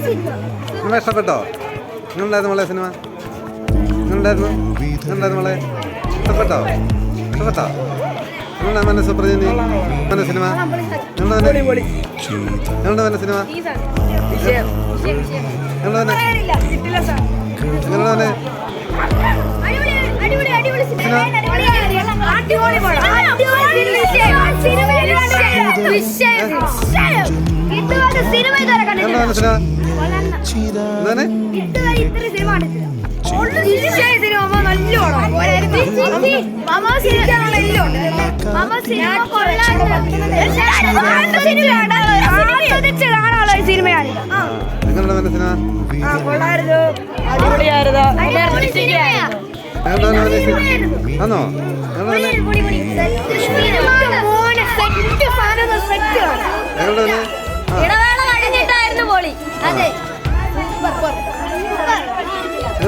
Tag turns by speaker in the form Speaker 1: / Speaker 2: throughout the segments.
Speaker 1: Cinema ഇഷ്ടപ്പെട്ടോ? എങ്ങനെയുണ്ടായിരുന്നു മോളെ സിനിമ? എങ്ങനെയുണ്ടായിരുന്നു മോളെ? ഇഷ്ടപ്പെട്ടോ? എങ്ങനെയുണ്ടാ മോനെ സൂപ്പർ ജെന്നി? മോനെ സിനിമ എങ്ങനെയുണ്ട്? സിനിമ എങ്ങനെയുണ്ട്? ആണോ?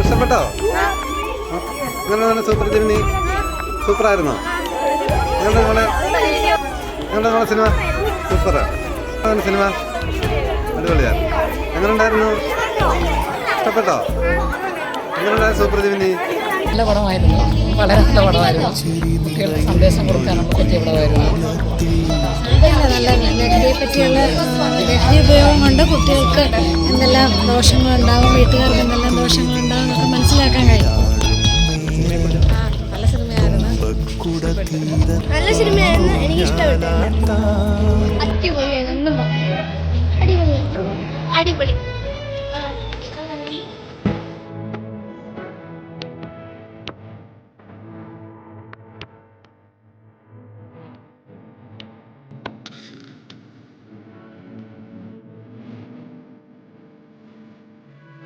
Speaker 1: ഇഷ്ടപ്പെട്ടോ? എങ്ങനെയാണ് സൂപ്പർ ജെമിനി? സൂപ്പറായിരുന്നോ? എങ്ങനെയുണ്ട് മോളെ സിനിമ? സൂപ്പറാണ് സിനിമ, അടിപൊളിയാണ്. എങ്ങനെയുണ്ടായിരുന്നു? ഇഷ്ടപ്പെട്ടോ? എങ്ങനെയുണ്ടായിരുന്നു സൂപ്പർ ജെമിനി?
Speaker 2: നല്ല പടമായിരുന്നു, വളരെ നല്ല പടമായിരുന്നു. കുട്ടികൾക്ക് സന്ദേശം കൊടുക്കാനുള്ള പറ്റിയ പടമായിരുന്നു.
Speaker 3: നല്ല ലഹരിയെ പറ്റിയുള്ള ലഹരി ഉപയോഗം കൊണ്ട് കുട്ടികൾക്ക് എന്തെല്ലാം ദോഷങ്ങളുണ്ടാകും, വീട്ടുകാർക്ക് എന്തെല്ലാം ദോഷങ്ങളുണ്ടാകും എന്നൊക്കെ മനസ്സിലാക്കാൻ കഴിയും.
Speaker 2: നല്ല സിനിമയായിരുന്നു.
Speaker 3: നല്ല സിനിമയായിരുന്നു, എനിക്ക് ഇഷ്ടപ്പെട്ടു. അടിപൊളിയായിരുന്നു, അടിപൊളി.